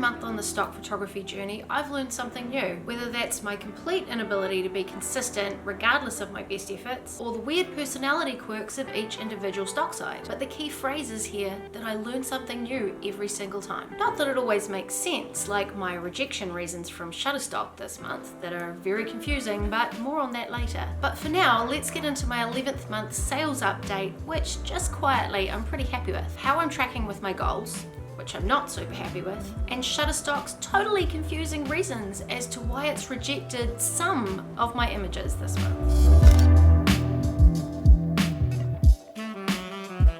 month on the stock photography journey, I've learned something new, whether that's my complete inability to be consistent regardless of my best efforts, or the weird personality quirks of each individual stock site. But the key phrase is here that I learn something new every single time. Not that it always makes sense, like my rejection reasons from Shutterstock this month that are very confusing, but more on that later. But for now, let's get into my 11th month sales update, which just quietly I'm pretty happy with. How I'm tracking with my goals, which I'm not super happy with, and Shutterstock's totally confusing reasons as to why it's rejected some of my images this month.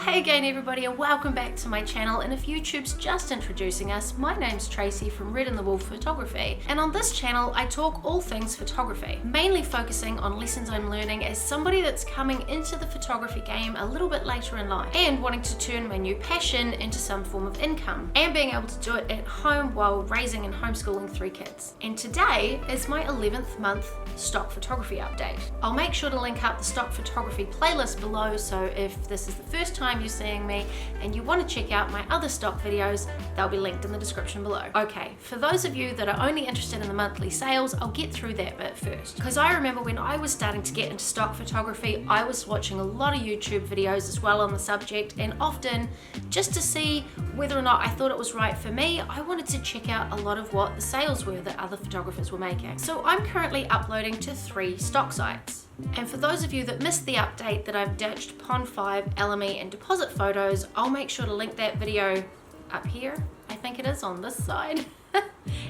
Hey again everybody, and welcome back to my channel. And if YouTube's just introducing us, my name's Tracy from Red and the Wolf Photography, and on this channel I talk all things photography, mainly focusing on lessons I'm learning as somebody that's coming into the photography game a little bit later in life and wanting to turn my new passion into some form of income and being able to do it at home while raising and homeschooling 3 kids. And today is my 11th month stock photography update. I'll make sure to link up the stock photography playlist below, so if this is the first time you're seeing me and you want to check out my other stock videos, they'll be linked in the description below. Okay, for those of you that are only interested in the monthly sales, I'll get through that bit first. Because I remember when I was starting to get into stock photography, I was watching a lot of YouTube videos as well on the subject, and often just to see whether or not I thought it was right for me, I wanted to check out a lot of what the sales were that other photographers were making. So I'm currently uploading to 3 stock sites. And for those of you that missed the update that I've ditched Pond 5, LME and deposit photos, I'll make sure to link that video up here. I think it is on this side.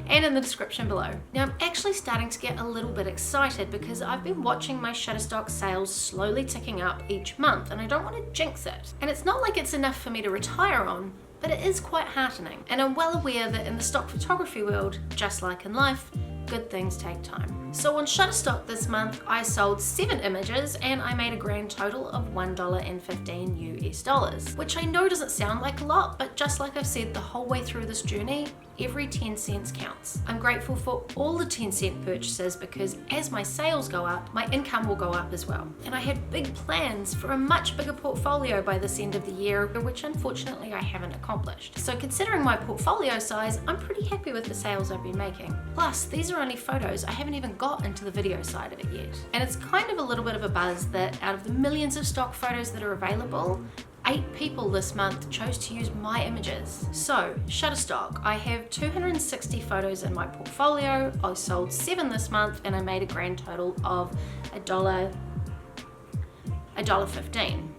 And in the description below. Now I'm actually starting to get a little bit excited because I've been watching my Shutterstock sales slowly ticking up each month, and I don't want to jinx it. And it's not like it's enough for me to retire on, but it is quite heartening. And I'm well aware that in the stock photography world, just like in life, good things take time. So on Shutterstock this month, I sold 7 images and I made a grand total of $1.15 US, which I know doesn't sound like a lot, but just like I've said the whole way through this journey, every 10 cents counts. I'm grateful for all the 10-cent purchases because as my sales go up, my income will go up as well. And I had big plans for a much bigger portfolio by this end of the year, which unfortunately I haven't accomplished. So considering my portfolio size, I'm pretty happy with the sales I've been making. Plus, these are only photos. I haven't even got into the video side of it yet. And it's kind of a little bit of a buzz that out of the millions of stock photos that are available, 8 people this month chose to use my images. So, Shutterstock, I have 260 photos in my portfolio. I sold 7 this month and I made a grand total of $1.15.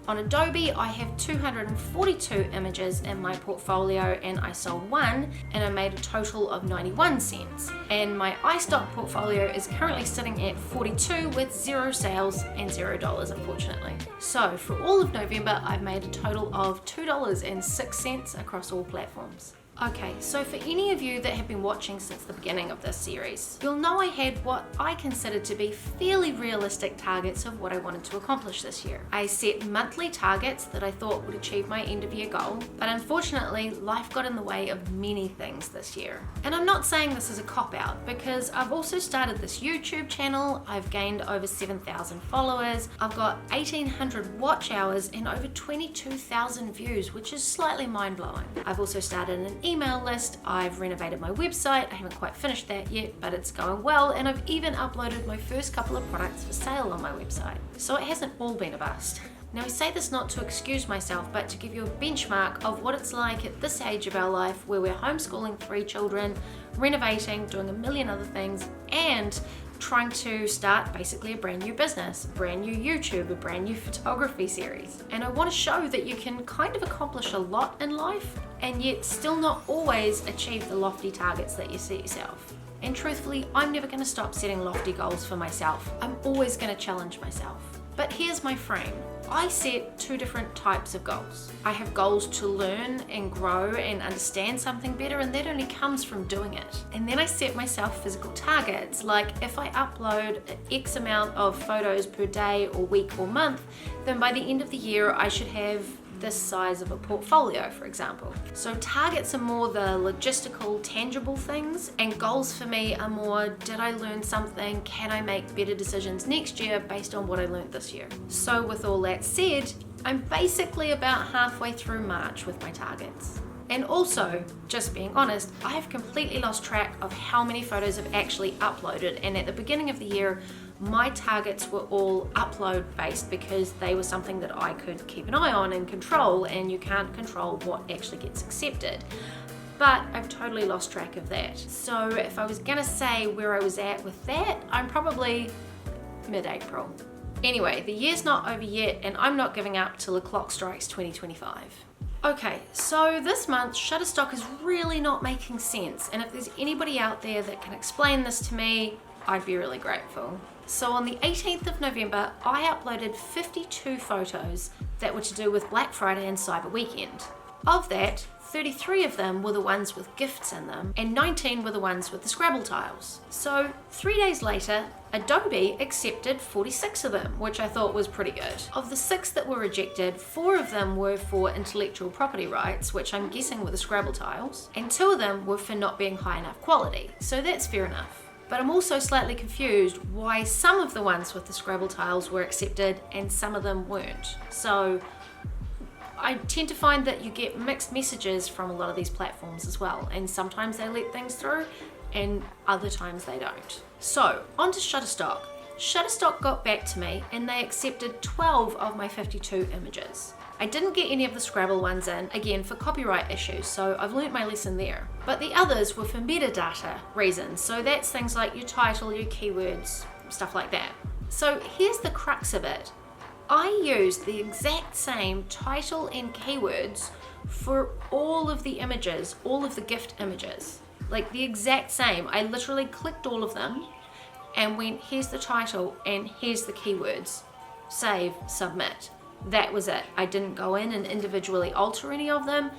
On Adobe, I have 242 images in my portfolio and I sold 1 and I made a total of 91 cents. And my iStock portfolio is currently sitting at 42 with 0 sales and $0 unfortunately. So for all of November, I've made a total of $2.06 across all platforms. Okay, so for any of you that have been watching since the beginning of this series, you'll know I had what I considered to be fairly realistic targets of what I wanted to accomplish this year. I set monthly targets that I thought would achieve my end of year goal, but unfortunately life got in the way of many things this year. And I'm not saying this is a cop-out because I've also started this YouTube channel, I've gained over 7,000 followers, I've got 1,800 watch hours and over 22,000 views, which is slightly mind-blowing. I've also started an email list, I've renovated my website, I haven't quite finished that yet, but it's going well, and I've even uploaded my first couple of products for sale on my website. So it hasn't all been a bust. Now I say this not to excuse myself, but to give you a benchmark of what it's like at this age of our life where we're homeschooling 3 children, renovating, doing a million other things, and trying to start basically a brand new business, brand new YouTube, a brand new photography series. And I want to show that you can kind of accomplish a lot in life and yet still not always achieve the lofty targets that you set yourself. And truthfully, I'm never going to stop setting lofty goals for myself. I'm always going to challenge myself. But here's my frame. I set 2 different types of goals. I have goals to learn and grow and understand something better, and that only comes from doing it. And then I set myself physical targets, like if I upload X amount of photos per day or week or month, then by the end of the year I should have this size of a portfolio, for example. So targets are more the logistical, tangible things, and goals for me are more, did I learn something? Can I make better decisions next year based on what I learned this year? So with all that said, I'm basically about halfway through March with my targets. And also, just being honest, I've completely lost track of how many photos I've actually uploaded, and at the beginning of the year, my targets were all upload based because they were something that I could keep an eye on and control, and you can't control what actually gets accepted. But I've totally lost track of that. So if I was gonna say where I was at with that, I'm probably mid-April. Anyway, the year's not over yet, and I'm not giving up till the clock strikes 2025. Okay, so this month Shutterstock is really not making sense, and if there's anybody out there that can explain this to me, I'd be really grateful. So on the 18th of November, I uploaded 52 photos that were to do with Black Friday and Cyber Weekend. Of that, 33 of them were the ones with gifts in them, and 19 were the ones with the Scrabble tiles. So 3 days later, Adobe accepted 46 of them, which I thought was pretty good. Of the 6 that were rejected, 4 of them were for intellectual property rights, which I'm guessing were the Scrabble tiles, and 2 of them were for not being high enough quality, so that's fair enough. But I'm also slightly confused why some of the ones with the Scrabble tiles were accepted and some of them weren't. So I tend to find that you get mixed messages from a lot of these platforms as well, and sometimes they let things through and other times they don't. So on to Shutterstock. Shutterstock got back to me and they accepted 12 of my 52 images. I didn't get any of the Scrabble ones in, again for copyright issues, so I've learnt my lesson there. But the others were for metadata reasons, so that's things like your title, your keywords, stuff like that. So here's the crux of it. I used the exact same title and keywords for all of the images, all of the gift images. Like the exact same. I literally clicked all of them and went, here's the title and here's the keywords. Save, submit. That was it. I didn't go in and individually alter any of them.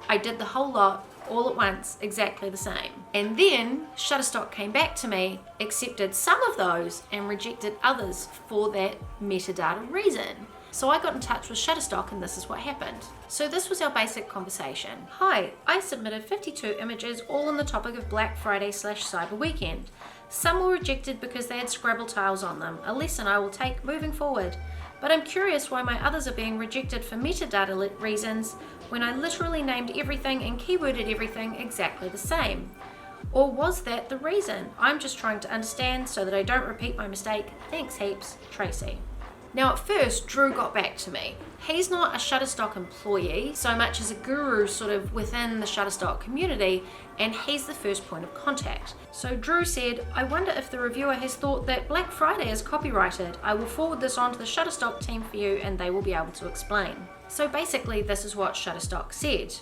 I did the whole lot all at once, exactly the same. And then Shutterstock came back to me, accepted some of those and rejected others for that metadata reason. So I got in touch with Shutterstock and this is what happened. So this was our basic conversation. Hi, I submitted 52 images all on the topic of Black Friday / Cyber Weekend. Some were rejected because they had Scrabble tiles on them, a lesson I will take moving forward. But I'm curious why my others are being rejected for metadata reasons when I literally named everything and keyworded everything exactly the same. Or was that the reason? I'm just trying to understand so that I don't repeat my mistake. Thanks heaps, Tracy. Now at first, Drew got back to me. He's not a Shutterstock employee so much as a guru sort of within the Shutterstock community, and he's the first point of contact. So Drew said, I wonder if the reviewer has thought that Black Friday is copyrighted. I will forward this on to the Shutterstock team for you and they will be able to explain. So basically this is what Shutterstock said.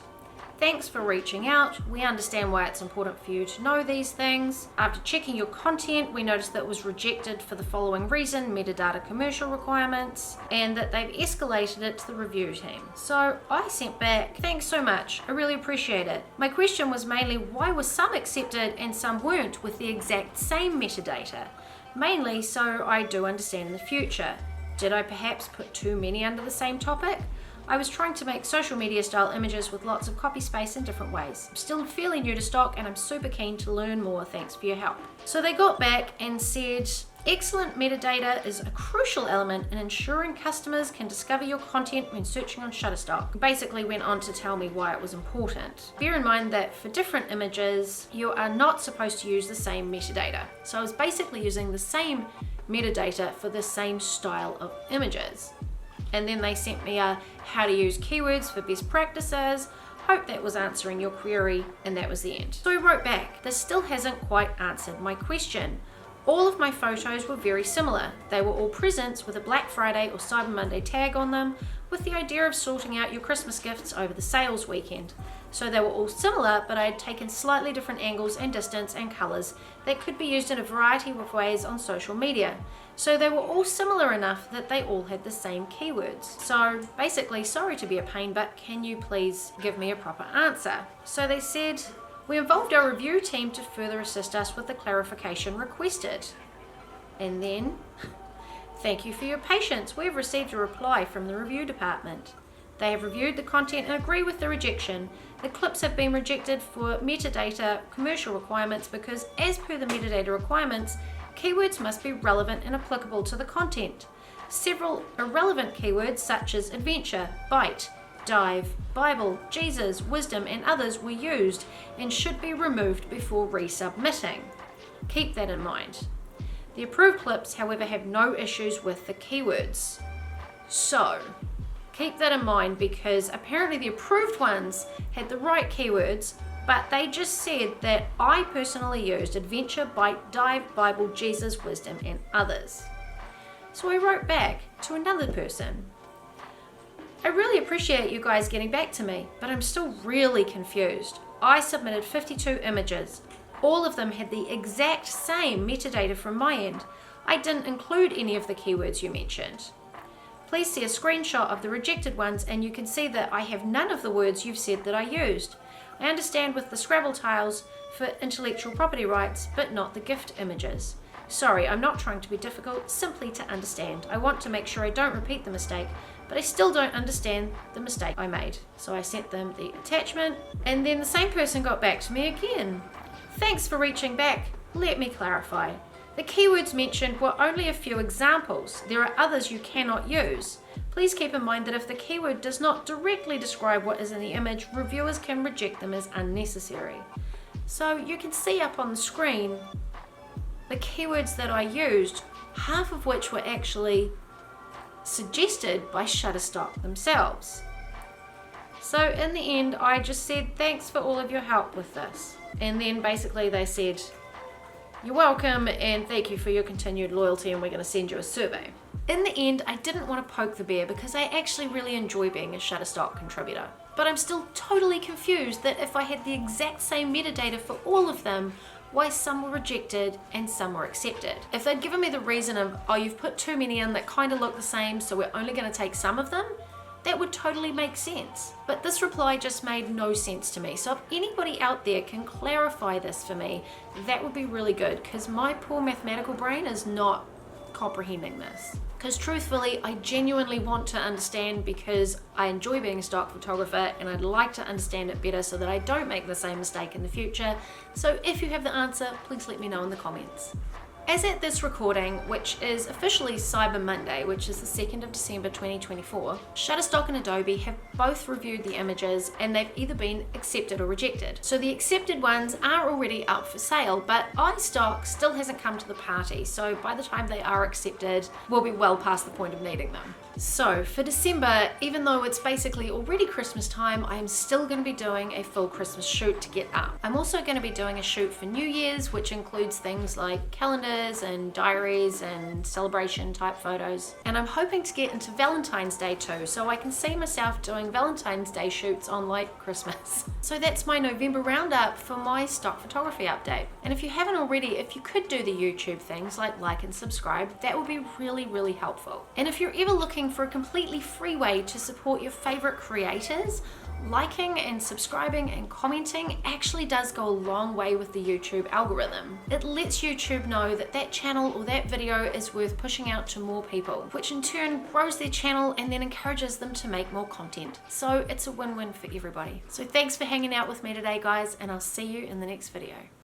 Thanks for reaching out. We understand why it's important for you to know these things. After checking your content, we noticed that it was rejected for the following reason: metadata commercial requirements, and that they've escalated it to the review team. So I sent back, thanks so much, I really appreciate it. My question was mainly why were some accepted and some weren't with the exact same metadata? Mainly so I do understand in the future. Did I perhaps put too many under the same topic? I was trying to make social media style images with lots of copy space in different ways. I'm still fairly new to stock and I'm super keen to learn more. Thanks for your help. So they got back and said, excellent metadata is a crucial element in ensuring customers can discover your content when searching on Shutterstock. Basically went on to tell me why it was important. Bear in mind that for different images, you are not supposed to use the same metadata. So I was basically using the same metadata for the same style of images. And then they sent me a how to use keywords for best practices. Hope that was answering your query, and that was the end. So I wrote back, this still hasn't quite answered my question. All of my photos were very similar. They were all presents with a Black Friday or Cyber Monday tag on them, with the idea of sorting out your Christmas gifts over the sales weekend. So they were all similar, but I had taken slightly different angles and distance and colors that could be used in a variety of ways on social media. So they were all similar enough that they all had the same keywords. So basically, sorry to be a pain, but can you please give me a proper answer? So they said, we involved our review team to further assist us with the clarification requested. And then, thank you for your patience. We have received a reply from the review department. They have reviewed the content and agree with the rejection. The clips have been rejected for metadata commercial requirements because, as per the metadata requirements, keywords must be relevant and applicable to the content. Several irrelevant keywords such as adventure, bite, dive, Bible, Jesus, wisdom, and others were used and should be removed before resubmitting. Keep that in mind. The approved clips, however, have no issues with the keywords. So, keep that in mind because apparently the approved ones had the right keywords, but they just said that I personally used adventure, bite, dive, Bible, Jesus, wisdom, and others. So I wrote back to another person. I really appreciate you guys getting back to me, but I'm still really confused. I submitted 52 images. All of them had the exact same metadata from my end. I didn't include any of the keywords you mentioned. Please see a screenshot of the rejected ones and you can see that I have none of the words you've said that I used. I understand with the Scrabble tiles for intellectual property rights, but not the gift images. Sorry, I'm not trying to be difficult, simply to understand. I want to make sure I don't repeat the mistake, but I still don't understand the mistake I made. So I sent them the attachment, and then the same person got back to me again. Thanks for reaching back. Let me clarify. The keywords mentioned were only a few examples. There are others you cannot use. Please keep in mind that if the keyword does not directly describe what is in the image, reviewers can reject them as unnecessary. So you can see up on the screen the keywords that I used, half of which were actually suggested by Shutterstock themselves. So in the end, I just said, thanks for all of your help with this. And then basically they said, you're welcome and thank you for your continued loyalty and we're going to send you a survey. In the end, I didn't want to poke the bear because I actually really enjoy being a Shutterstock contributor. But I'm still totally confused that if I had the exact same metadata for all of them, why some were rejected and some were accepted. If they'd given me the reason of, oh, you've put too many in that kind of look the same, so we're only going to take some of them, that would totally make sense. But this reply just made no sense to me. So if anybody out there can clarify this for me, that would be really good because my poor mathematical brain is not comprehending this. Because truthfully, I genuinely want to understand because I enjoy being a stock photographer and I'd like to understand it better so that I don't make the same mistake in the future. So if you have the answer, please let me know in the comments. As at this recording, which is officially Cyber Monday, which is the 2nd of December 2024, Shutterstock and Adobe have both reviewed the images and they've either been accepted or rejected. So the accepted ones are already up for sale, but iStock still hasn't come to the party, so by the time they are accepted, we'll be well past the point of needing them. So for December, even though it's basically already Christmas time, I am still going to be doing a full Christmas shoot to get up. I'm also going to be doing a shoot for New Year's, which includes things like calendars and diaries and celebration type photos. And I'm hoping to get into Valentine's Day too, so I can see myself doing Valentine's Day shoots on like Christmas. So that's my November roundup for my stock photography update. And if you haven't already, if you could do the YouTube things like and subscribe, that would be really, really helpful. And if you're ever looking for a completely free way to support your favorite creators, liking and subscribing and commenting actually does go a long way with the YouTube algorithm. It lets YouTube know that that channel or that video is worth pushing out to more people, which in turn grows their channel and then encourages them to make more content. So it's a win-win for everybody. So thanks for hanging out with me today, guys, and I'll see you in the next video.